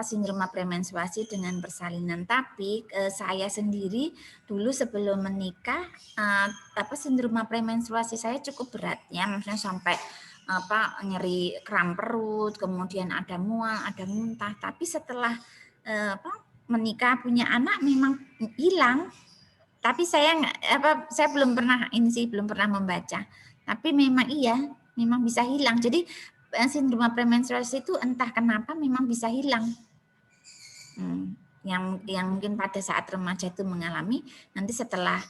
Speaker 3: sindrom premenstruasi dengan persalinan. Tapi saya sendiri dulu sebelum menikah sindrom premenstruasi saya cukup berat ya, maksudnya sampai nyeri kram perut, kemudian ada mual, ada muntah. Tapi setelah menikah punya anak memang hilang. Tapi saya belum pernah membaca. Tapi memang bisa hilang. Jadi sindrom premenstruasi itu entah kenapa memang bisa hilang. Yang mungkin pada saat remaja itu mengalami, nanti setelah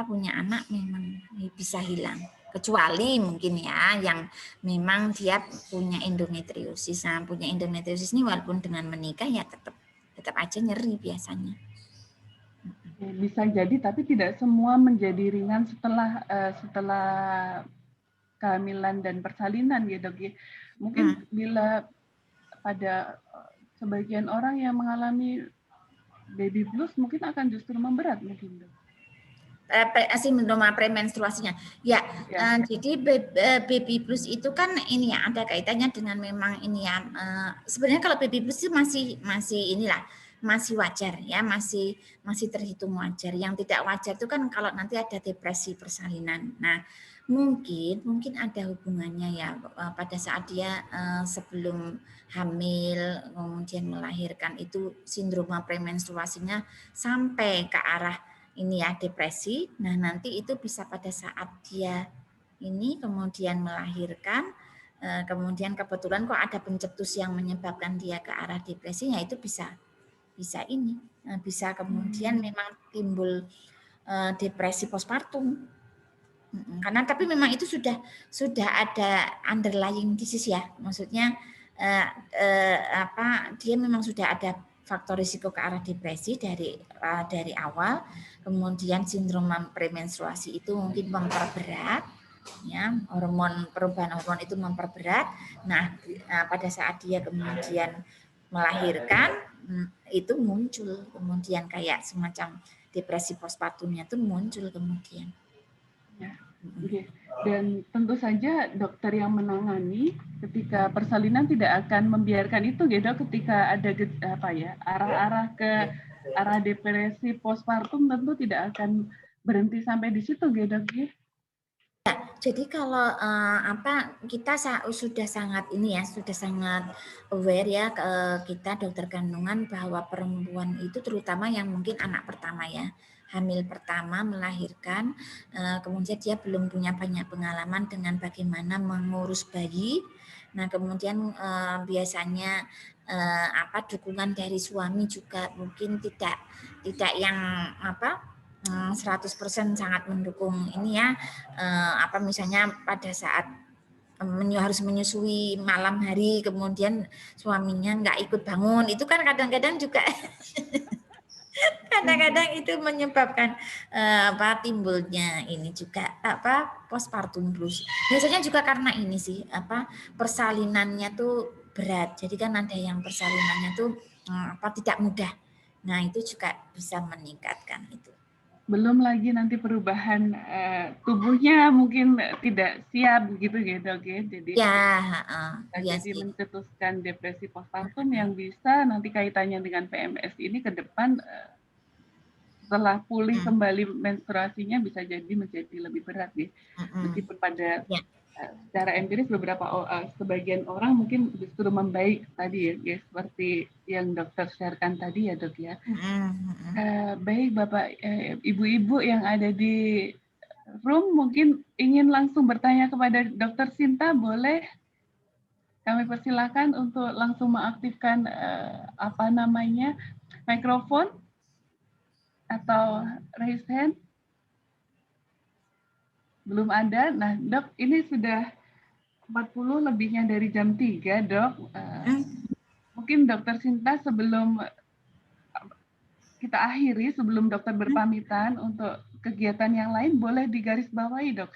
Speaker 3: punya anak memang bisa hilang. Kecuali mungkin ya yang memang dia punya endometriosis. Nah, punya endometriosis ini walaupun dengan menikah ya tetap aja nyeri biasanya.
Speaker 2: Bisa jadi, tapi tidak semua menjadi ringan setelah kehamilan dan persalinan ya dok. Mungkin bila pada sebagian orang yang mengalami baby blues mungkin akan justru memberat mungkin dok.
Speaker 3: Sindrom premenstruasinya. Ya. Jadi baby blues itu kan ini ya ada kaitannya dengan memang ini ya. Sebenarnya kalau baby blues itu masih wajar ya, masih terhitung wajar. Yang tidak wajar itu kan kalau nanti ada depresi persalinan. Nah, mungkin ada hubungannya ya pada saat dia sebelum hamil kemudian melahirkan itu sindrom premenstruasinya sampai ke arah ini ya depresi. Nah, nanti itu bisa pada saat dia ini kemudian melahirkan, kemudian kebetulan kok ada pencetus yang menyebabkan dia ke arah depresinya, itu bisa kemudian memang timbul depresi postpartum. Karena tapi memang itu sudah ada underlying disease ya, maksudnya dia memang sudah ada faktor risiko ke arah depresi dari awal, kemudian sindrom premenstruasi itu mungkin memperberat, ya perubahan hormon itu memperberat. Nah, pada saat dia kemudian melahirkan itu muncul kemudian kayak semacam depresi postpartumnya tuh muncul kemudian.
Speaker 2: Ya, oke. Dan tentu saja dokter yang menangani ketika persalinan tidak akan membiarkan itu, gitu. Ketika ada arah-arah ke arah depresi postpartum, tentu tidak akan berhenti sampai di situ, gitu.
Speaker 3: Jadi kalau kita sudah sangat aware ya kita dokter kandungan bahwa perempuan itu terutama yang mungkin anak pertama ya, hamil pertama melahirkan, kemudian dia belum punya banyak pengalaman dengan bagaimana mengurus bayi. Nah kemudian biasanya dukungan dari suami juga mungkin tidak yang 100% sangat mendukung ini ya, misalnya pada saat harus menyusui malam hari kemudian suaminya nggak ikut bangun, itu kan kadang-kadang juga kadang-kadang itu menyebabkan timbulnya ini juga postpartum blues. Biasanya juga karena ini sih persalinannya tuh berat. Jadi kan ada yang persalinannya tuh tidak mudah. Nah, itu juga bisa meningkatkan itu.
Speaker 2: Belum lagi nanti perubahan tubuhnya mungkin tidak siap gitu, oke. Jadi jadi mencetuskan depresi postpartum yang bisa nanti kaitannya dengan PMS ini ke depan setelah pulih kembali menstruasinya bisa jadi menjadi lebih berat nih. Meskipun pada secara empiris sebagian orang mungkin justru membaik tadi ya, seperti yang dokter sharekan tadi ya, Dok ya. Baik Bapak, Ibu-ibu yang ada di room mungkin ingin langsung bertanya kepada Dokter Sinta, boleh? Kami persilakan untuk langsung mengaktifkan mikrofon atau raise hand. Belum ada. Nah, Dok, ini sudah 40 lebihnya dari jam 3, Dok. Mungkin Dokter Sinta sebelum kita akhiri, sebelum dokter berpamitan untuk kegiatan yang lain, boleh digarisbawahi, Dok.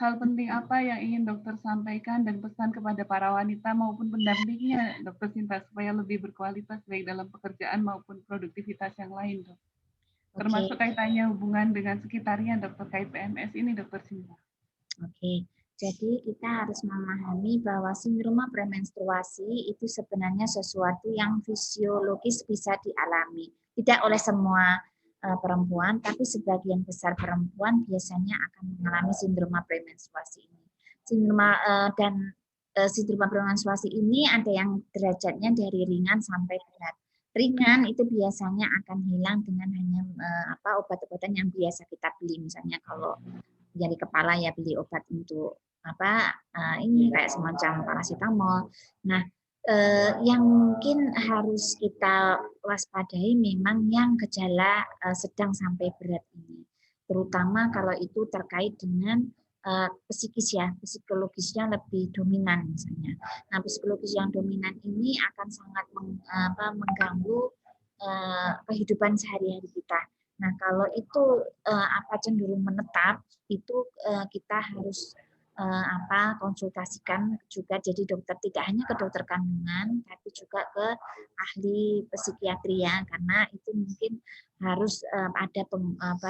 Speaker 2: Hal penting apa yang ingin dokter sampaikan dan pesan kepada para wanita maupun pendampingnya, Dokter Sinta, supaya lebih berkualitas baik dalam pekerjaan maupun produktivitas yang lain, Dok. Termasuk kaitannya hubungan dengan sekitarnya, Dok, terkait PMS ini, Dokter Sinta.
Speaker 3: Oke. Jadi kita harus memahami bahwa sindroma premenstruasi itu sebenarnya sesuatu yang fisiologis bisa dialami. Tidak oleh semua perempuan, tapi sebagian besar perempuan biasanya akan mengalami sindroma premenstruasi ini. Sindroma premenstruasi ini ada yang derajatnya dari ringan sampai berat. Ringan itu biasanya akan hilang dengan hanya obat-obatan yang biasa kita beli, misalnya kalau nyeri kepala ya beli obat untuk ini kayak semacam paracetamol. Nah, yang mungkin harus kita waspadai memang yang gejala sedang sampai berat ini, terutama kalau itu terkait dengan psikis ya, psikologisnya lebih dominan misalnya. Nah, psikologis yang dominan ini akan sangat mengganggu kehidupan sehari-hari kita. Nah, kalau itu cenderung menetap, itu kita harus konsultasikan juga, jadi dokter tidak hanya ke dokter kandungan, tapi juga ke ahli psikiatri ya, karena itu mungkin harus ada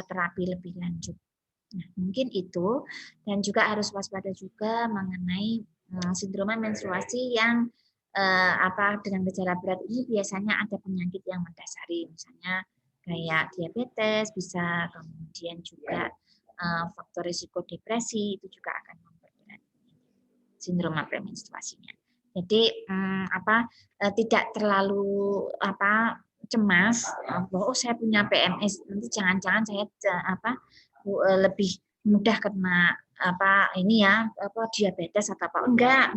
Speaker 3: terapi lebih lanjut. Nah, mungkin itu, dan juga harus waspada juga mengenai sindroma menstruasi yang dengan gejala berat ini biasanya ada penyakit yang mendasari, misalnya kayak diabetes, bisa kemudian juga faktor risiko depresi itu juga akan memperberat sindroma premenstruasinya. Jadi tidak terlalu cemas bahwa saya punya PMS, nanti jangan-jangan saya lebih mudah kena diabetes atau enggak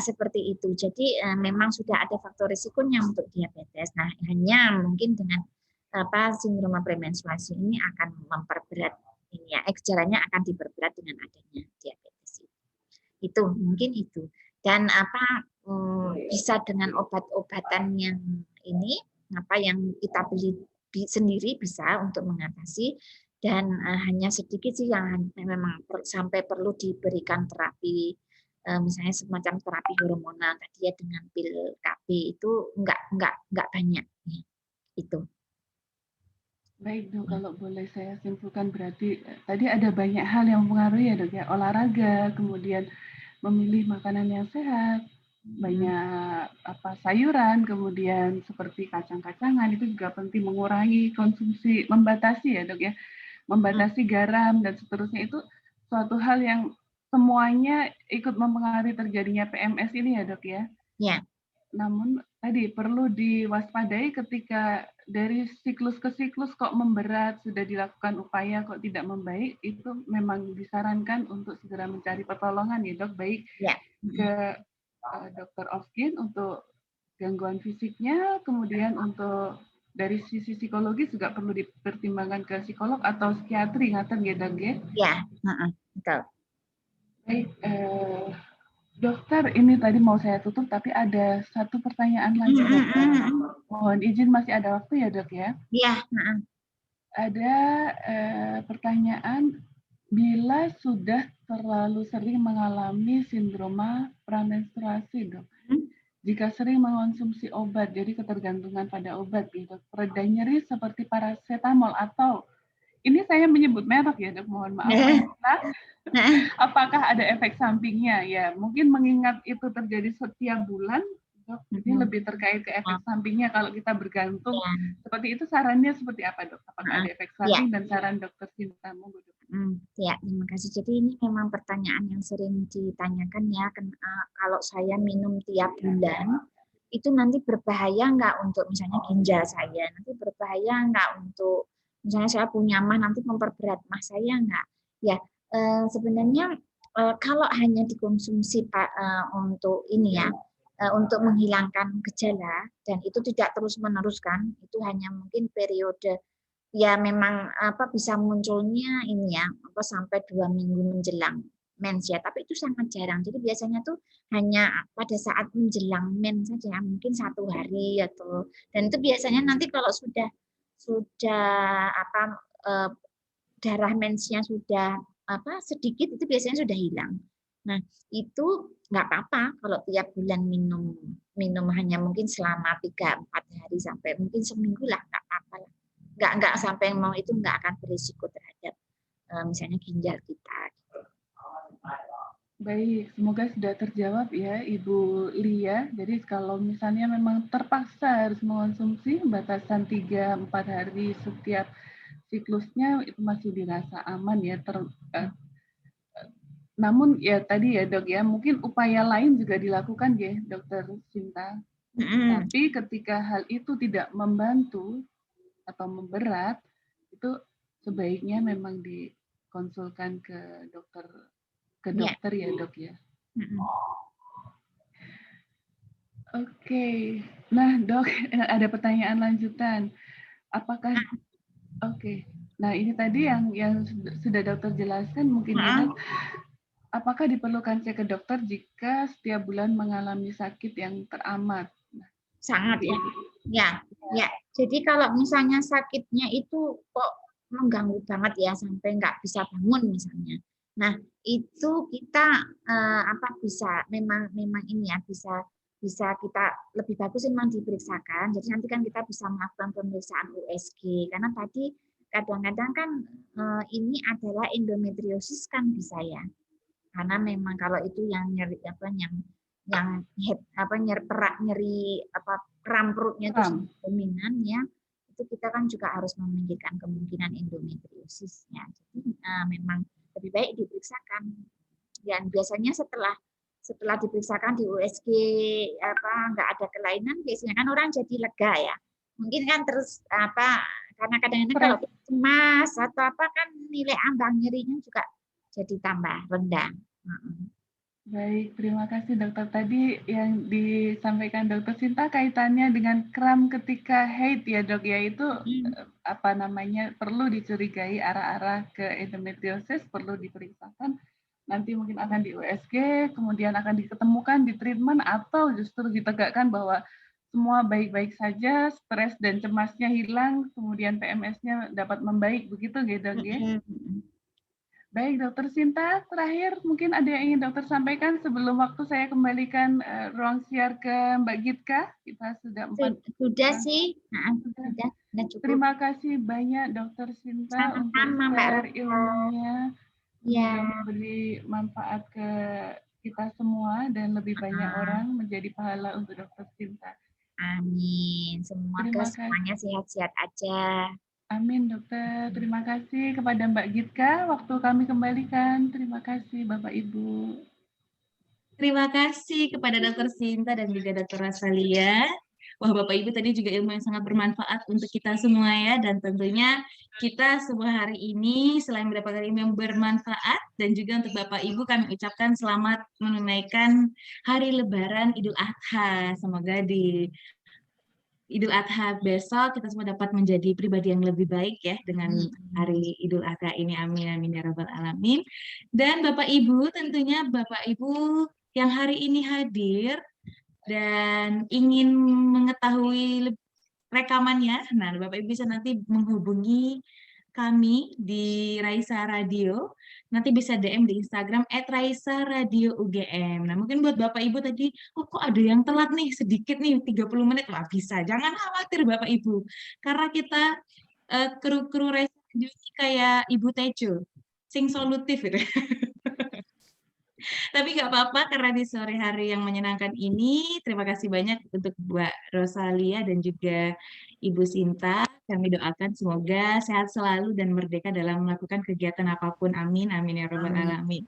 Speaker 3: seperti itu. Jadi memang sudah ada faktor risikonya untuk diabetes. Nah, hanya mungkin dengan sindroma premenstruasi ini akan memperberat ini ya, gejalanya akan diperberat dengan adanya diabetes itu mungkin itu. Dan bisa dengan obat-obatan yang ini yang kita beli sendiri bisa untuk mengatasi, dan hanya sedikit sih yang memang sampai perlu diberikan terapi, misalnya semacam terapi hormonal tadi ya dengan pil KB, itu enggak banyak ya. Itu.
Speaker 2: Baik dok, kalau boleh saya simpulkan berarti tadi ada banyak hal yang mempengaruhi ya dok ya, olahraga, kemudian memilih makanan yang sehat, banyak sayuran, kemudian seperti kacang-kacangan itu juga penting, mengurangi konsumsi, membatasi ya dok ya, membatasi garam dan seterusnya, itu suatu hal yang semuanya ikut mempengaruhi terjadinya PMS ini ya dok ya.
Speaker 3: Ya.
Speaker 2: Namun tadi perlu diwaspadai ketika dari siklus ke siklus kok memberat, sudah dilakukan upaya kok tidak membaik, itu memang disarankan untuk segera mencari pertolongan ya dok, baik ke dokter Ovkin untuk gangguan fisiknya, kemudian untuk dari sisi psikologis juga perlu dipertimbangkan ke psikolog atau psikiatri, ngaten ya dok ya?
Speaker 3: Ya, betul.
Speaker 2: Baik, dokter, ini tadi mau saya tutup, tapi ada satu pertanyaan lagi, dokter. Mohon izin masih ada waktu ya, dok ya?
Speaker 3: Iya.
Speaker 2: Ada pertanyaan, bila sudah terlalu sering mengalami sindroma pramenstruasi, dok, jika sering mengonsumsi obat, jadi ketergantungan pada obat, gitu, pereda nyeri seperti paracetamol atau, ini saya menyebut merek ya, dok, mohon maaf. Apakah ada efek sampingnya? Ya, mungkin mengingat itu terjadi setiap bulan, dok, ini lebih terkait ke efek sampingnya kalau kita bergantung. Seperti itu sarannya seperti apa, dok? Apakah ada efek samping dan saran dokter Sinta? Monggo, dok.
Speaker 3: Ya, terima kasih. Jadi ini memang pertanyaan yang sering ditanyakan ya. Kalau saya minum tiap bulan, itu nanti berbahaya nggak untuk misalnya ginjal saya? Nanti berbahaya nggak untuk misalnya saya punya mah nanti memperberat mah saya nggak? Ya, sebenarnya kalau hanya dikonsumsi untuk ini ya, untuk menghilangkan gejala dan itu tidak terus meneruskan, itu hanya mungkin periode ya memang bisa munculnya ini ya sampai 2 minggu menjelang mens ya, tapi itu sangat jarang. Jadi biasanya tuh hanya pada saat menjelang mens saja, mungkin 1 hari atau, dan itu biasanya nanti kalau sudah darah mensnya sudah sedikit, itu biasanya sudah hilang. Nah, itu nggak apa-apa kalau tiap bulan minum hanya mungkin selama 3-4 hari sampai mungkin seminggu lah, nggak apa-apa lah. Nggak sampai mau itu nggak akan berisiko terhadap misalnya ginjal kita. Gitu.
Speaker 2: Baik, semoga sudah terjawab ya Ibu Lia. Jadi kalau misalnya memang terpaksa harus mengonsumsi batasan 3-4 hari setiap siklusnya, itu masih dirasa aman ya. Namun ya tadi ya dok ya, mungkin upaya lain juga dilakukan ya dokter Sinta. Tapi ketika hal itu tidak membantu atau memberat, itu sebaiknya memang dikonsulkan ke dokter ya dok ya. Oke. Nah dok, ada pertanyaan lanjutan. Apakah nah ini tadi yang sudah dokter jelaskan mungkin ya, apakah diperlukan cek ke dokter jika setiap bulan mengalami sakit yang teramat?
Speaker 3: Sangat ya. Jadi kalau misalnya sakitnya itu kok mengganggu banget ya sampai nggak bisa bangun misalnya. Nah itu kita bisa memang ini ya bisa kita lebih bagus memang diperiksakan. Jadi nanti kan kita bisa melakukan pemeriksaan USG karena tadi kadang-kadang kan ini adalah endometriosis kan bisa ya. Karena memang kalau itu yang nyeri nyeri kram perutnya itu dominan ya, itu kita kan juga harus memikirkan kemungkinan endometriosisnya. Jadi memang lebih baik diperiksakan. Dan biasanya setelah diperiksakan di USG nggak ada kelainan, biasanya kan orang jadi lega ya. Mungkin kan terus karena kadang-kadang kalau cemas atau kan nilai ambang nyerinya juga jadi tambah rendah.
Speaker 2: Baik, terima kasih dokter. Tadi yang disampaikan dokter Sinta kaitannya dengan kram ketika haid ya dok ya, itu perlu dicurigai arah-arah ke endometriosis, perlu diperiksakan. Nanti mungkin akan di USG, kemudian akan diketemukan di treatment atau justru ditegakkan bahwa semua baik-baik saja, stres dan cemasnya hilang, kemudian PMS-nya dapat membaik, begitu ya dok ya? Baik, Dokter Sinta, terakhir mungkin ada yang ingin dokter sampaikan sebelum waktu saya kembalikan ruang siar ke Mbak Gitka. Kita sudah
Speaker 3: sudah sih. Sudah. Udah cukup.
Speaker 2: Terima kasih banyak Dokter Sinta untuk
Speaker 3: Sama-sama, Mbak
Speaker 2: share
Speaker 3: Rosa.
Speaker 2: ilmunya.
Speaker 3: Ya.
Speaker 2: Semoga memberi manfaat ke kita semua dan lebih banyak orang menjadi pahala untuk Dokter Sinta.
Speaker 3: Amin. Semoga
Speaker 2: Terima
Speaker 3: semuanya sehat-sehat aja.
Speaker 2: Amin, Dokter. Terima kasih kepada Mbak Gitka. Waktu kami kembalikan. Terima kasih, Bapak Ibu.
Speaker 1: Terima kasih kepada Dokter Sinta dan juga Dokter Rosalia. Wah, Bapak Ibu tadi juga ilmu yang sangat bermanfaat untuk kita semua ya, dan tentunya kita semua hari ini selain mendapatkan ilmu yang bermanfaat dan juga untuk Bapak Ibu kami ucapkan selamat menunaikan hari Lebaran Idul Adha. Semoga di Idul Adha besok kita semua dapat menjadi pribadi yang lebih baik ya dengan hari Idul Adha ini. Amin amin ya rabbal alamin. Dan Bapak Ibu, tentunya Bapak Ibu yang hari ini hadir dan ingin mengetahui rekamannya, nah Bapak Ibu bisa nanti menghubungi kami di Raisa Radio, nanti bisa DM di Instagram @raisa_radio_ugm. Nah mungkin buat Bapak Ibu tadi, oh kok ada yang telat nih, sedikit nih 30 menit, wah bisa, jangan khawatir Bapak Ibu, karena kita kru Raisa Radio ini kayak Ibu Tejo, sing solutif gitu. Tapi nggak apa-apa karena di sore hari yang menyenangkan ini, terima kasih banyak untuk Mbak Rosalia dan juga Ibu Sinta. Kami doakan semoga sehat selalu dan merdeka dalam melakukan kegiatan apapun. Amin, amin ya robbal alamin.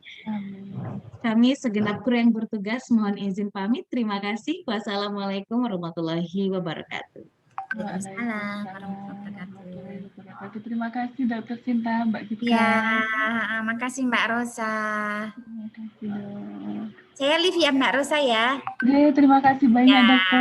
Speaker 1: Kami segenap kru yang bertugas mohon izin pamit. Terima kasih. Wassalamualaikum warahmatullahi wabarakatuh.
Speaker 3: Waalaikumsalam warahmatullahi
Speaker 2: wabarakatuh. Terima kasih Dokter Sinta, Mbak Gitka.
Speaker 3: Ya, makasih Mbak Rosa.
Speaker 2: Terima kasih, Dok.
Speaker 3: Saya live ya Mbak Rosa ya.
Speaker 2: Terima kasih banyak, Dokter.